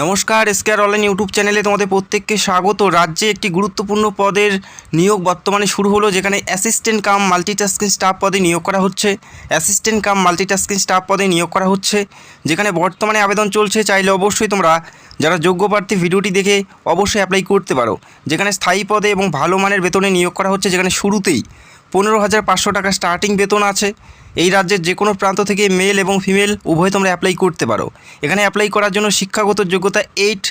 নমস্কার, এসকেআর online YouTube চ্যানেলে তোমাদের প্রত্যেককে স্বাগত। রাজ্যে একটি গুরুত্বপূর্ণ পদের নিয়োগ বর্তমানে শুরু হলো, যেখানে অ্যাসিস্ট্যান্ট কাম মাল্টিটাস্কিং স্টাফ পদে নিয়োগ করা হচ্ছে। অ্যাসিস্ট্যান্ট কাম মাল্টিটাস্কিং স্টাফ পদে নিয়োগ করা হচ্ছে, যেখানে বর্তমানে আবেদন চলছে। চাইলে অবশ্যই তোমরা যারা যোগ্য প্রার্থী ভিডিওটি দেখে অবশ্যই অ্যাপ্লাই করতে পারো। যেখানে স্থায়ী পদে এবং ভালো মানের বেতনে নিয়োগ করা হচ্ছে, যেখানে শুরুতেই 15,500 টাকা স্টার্টিং বেতন আছে। এই রাজ্যের যে কোনো প্রান্ত থেকে মেল এবং ফিমেল উভয় তোমরা অ্যাপ্লাই করতে পারো। এখানে অ্যাপ্লাই করার জন্য শিক্ষাগত যোগ্যতা 8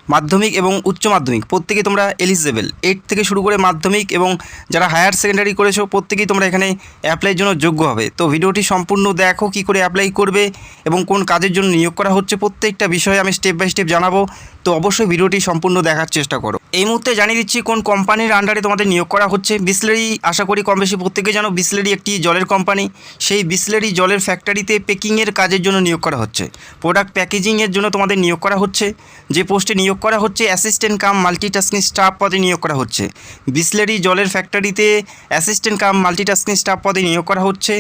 মাধ্যমিক এবং উচ্চ মাধ্যমিক প্রত্যেকেই তোমরা এলিজিবল। 8 থেকে শুরু করে মাধ্যমিক এবং যারা হায়ার সেকেন্ডারি করেছো প্রত্যেকেই তোমরা এখানে অ্যাপ্লাইয়ের জন্য যোগ্য হবে। তো ভিডিওটি সম্পূর্ণ দেখো, কী করে অ্যাপ্লাই করবে এবং কোন কাজের জন্য নিয়োগ করা হচ্ছে, প্রত্যেকটা বিষয়ে আমি স্টেপ বাই স্টেপ জানাবো। তো অবশ্যই ভিডিওটি সম্পূর্ণ দেখার চেষ্টা করো। এই মুহূর্তে জানিয়ে দিচ্ছি কোন কোম্পানির আন্ডারে তোমাদের নিয়োগ করা হচ্ছে। বিসলেরি, আশা করি কম বেশি প্রত্যেকে জানো, বিসলেরি একটি জলের কোম্পানি। সেই বিসলেরি জলের ফ্যাক্টরিতে প্যাকিংয়ের কাজের জন্য নিয়োগ করা হচ্ছে। প্রোডাক্ট প্যাকেজিংয়ের জন্য তোমাদের নিয়োগ করা হচ্ছে। যে পোস্টে নিয়োগ করা হচ্ছে অ্যাসিস্ট্যান্ট কাম মাল্টিটাস্কিং স্টাফ পদে নিয়োগ করা হচ্ছে। বিসলেরি জলের ফ্যাক্টরিতে অ্যাসিস্ট্যান্ট কাম মাল্টিটাস্কিং স্টাফ পদে নিয়োগ করা হচ্ছে।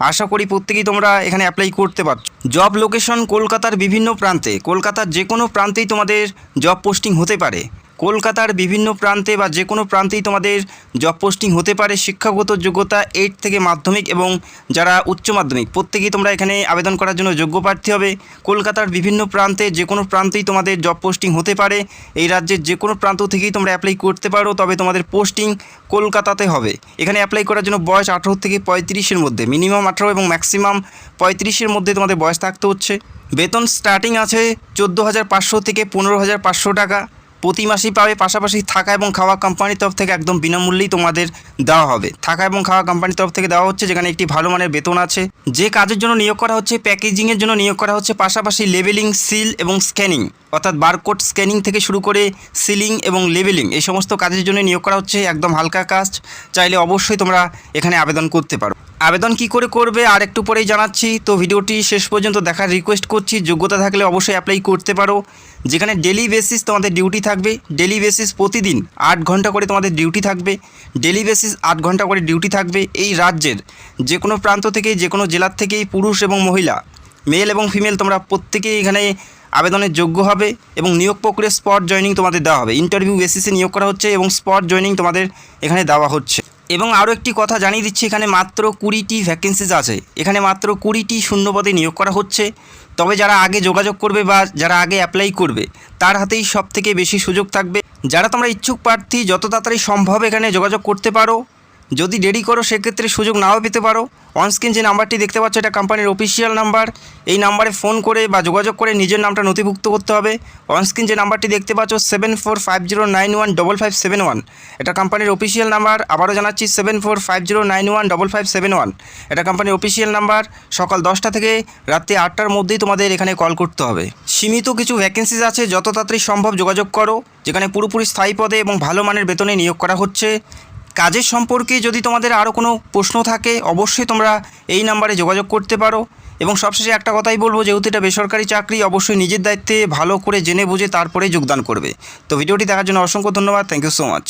আশা করি প্রত্যেকেই তোমরা এখানে অ্যাপ্লাই করতে পারছো। জব লোকেশন কলকাতার বিভিন্ন প্রান্তে, কলকাতার যে কোনো প্রান্তেই তোমাদের জব পোস্টিং হতে পারে। কলকাতার বিভিন্ন প্রান্তে বা যে কোনো প্রান্তেই তোমাদের জব পোস্টিং হতে পারে। শিক্ষাগত যোগ্যতা 8 থেকে মাধ্যমিক এবং যারা উচ্চ মাধ্যমিক প্রত্যেকেই তোমরা এখানে আবেদন করার জন্য যোগ্য প্রার্থী হবে। কলকাতার বিভিন্ন প্রান্তে যে কোনো প্রান্তেই তোমাদের জব পোস্টিং হতে পারে। এই রাজ্যের যে কোনো প্রান্ত থেকেই তোমরা অ্যাপ্লাই করতে পারো, তবে তোমাদের পোস্টিং কলকাতাতে হবে। এখানে অ্যাপ্লাই করার জন্য বয়স 18 থেকে 35-এর মধ্যে, মিনিমাম 18 এবং ম্যাক্সিমাম 35-এর মধ্যে তোমাদের বয়স থাকতে হচ্ছে। বেতন স্টার্টিং আছে 14,500 থেকে 15,500 টাকা প্রতি মাসেই পাবে। পাশাপাশি থাকা এবং খাওয়া কোম্পানির তরফ থেকে একদম বিনামূল্যেই তোমাদের দেওয়া হবে। থাকা এবং খাওয়া কোম্পানির তরফ থেকে দেওয়া হচ্ছে, যেখানে একটি ভালো মানের বেতন আছে। যে কাজের জন্য নিয়োগ করা হচ্ছে প্যাকেজিংয়ের জন্য নিয়োগ করা হচ্ছে। পাশাপাশি লেবেলিং, সিল এবং স্ক্যানিং, অর্থাৎ বারকোড স্ক্যানিং থেকে শুরু করে সিলিং এবং লেবেলিং, এই সমস্ত কাজের জন্য নিয়োগ করা হচ্ছে। একদম হালকা কাজ, চাইলে অবশ্যই তোমরা এখানে আবেদন করতে পারো। আবেদন কি করে করবে আর একটু পরেই জানাচ্ছি। তো ভিডিওটি শেষ পর্যন্ত দেখার রিকোয়েস্ট করছি। যোগ্যতা থাকলে অবশ্যই অ্যাপ্লাই করতে পারো। যেখানে ডেলি বেসিস তোমাদের ডিউটি থাকবে। ডেলি বেসিস প্রতিদিন 8 ঘন্টা করে তোমাদের ডিউটি থাকবে। ডেলি বেসিস 8 ঘন্টা করে ডিউটি থাকবে। এই রাজ্যের যে কোনো প্রান্ত থেকে, যে কোনো জেলার থেকেই পুরুষ এবং মহিলা, মেল এবং ফিমেল তোমরা প্রত্যেকেই এখানে আবেদনের যোগ্য হবে। এবং নিয়োগ প্রক্রিয়া স্পট জয়েনিং তোমাদের দেওয়া হবে। ইন্টারভিউ বেসিসে নিয়োগ করা হচ্ছে এবং স্পট জয়েনিং তোমাদের এখানে দেওয়া হচ্ছে। এবং আরও একটি কথা জানিয়ে দিচ্ছি, এখানে মাত্র 20টি ভ্যাকেন্সিজ আছে। এখানে মাত্র 20টি শূন্যপদে নিয়োগ করা হচ্ছে। তবে যারা আগে যোগাযোগ করবে বা যারা আগে অ্যাপ্লাই করবে তার হাতেই সবথেকে বেশি সুযোগ থাকবে। যারা তোমরা ইচ্ছুক প্রার্থী যত তাড়াতাড়ি সম্ভব এখানে যোগাযোগ করতে পারো। যদি দেরি করো সেক্ষেত্রে সুযোগ নাও পেতে পারো। অনস্ক্রিন যে নাম্বারটি দেখতে পাচ্ছ এটা কোম্পানির অফিসিয়াল নাম্বার। এই নাম্বারে ফোন করে বা যোগাযোগ করে নিজের নামটা নথিভুক্ত করতে হবে। অনস্ক্রিন যে নাম্বারটি দেখতে পাচ্ছ 7450915571, এটা কোম্পানির অফিসিয়াল নাম্বার। আবারও জানাচ্ছি 7450915571, এটা কোম্পানির অফিসিয়াল নাম্বার। সকাল 10টা থেকে রাত্রি 8টার মধ্যেই তোমাদের এখানে কল করতে হবে। সীমিত কিছু ভ্যাকেন্সিজ আছে, যত তাড়াতাড়ি সম্ভব যোগাযোগ করো। যেখানে পুরোপুরি স্থায়ী পদে এবং ভালো মানের বেতনে নিয়োগ করা হচ্ছে। কাজের সম্পর্কে যদি তোমাদের আরও কোনো প্রশ্ন থাকে অবশ্যই তোমরা এই নাম্বারে যোগাযোগ করতে পারো। এবং সবশেষে একটা কথাই বলবো, যেহেতু এটা বেসরকারি চাকরি, অবশ্যই নিজের দায়িত্বে ভালো করে জেনে বুঝে তারপরে যোগদান করবে। তো ভিডিওটি দেখার জন্য অসংখ্য ধন্যবাদ। Thank you so much.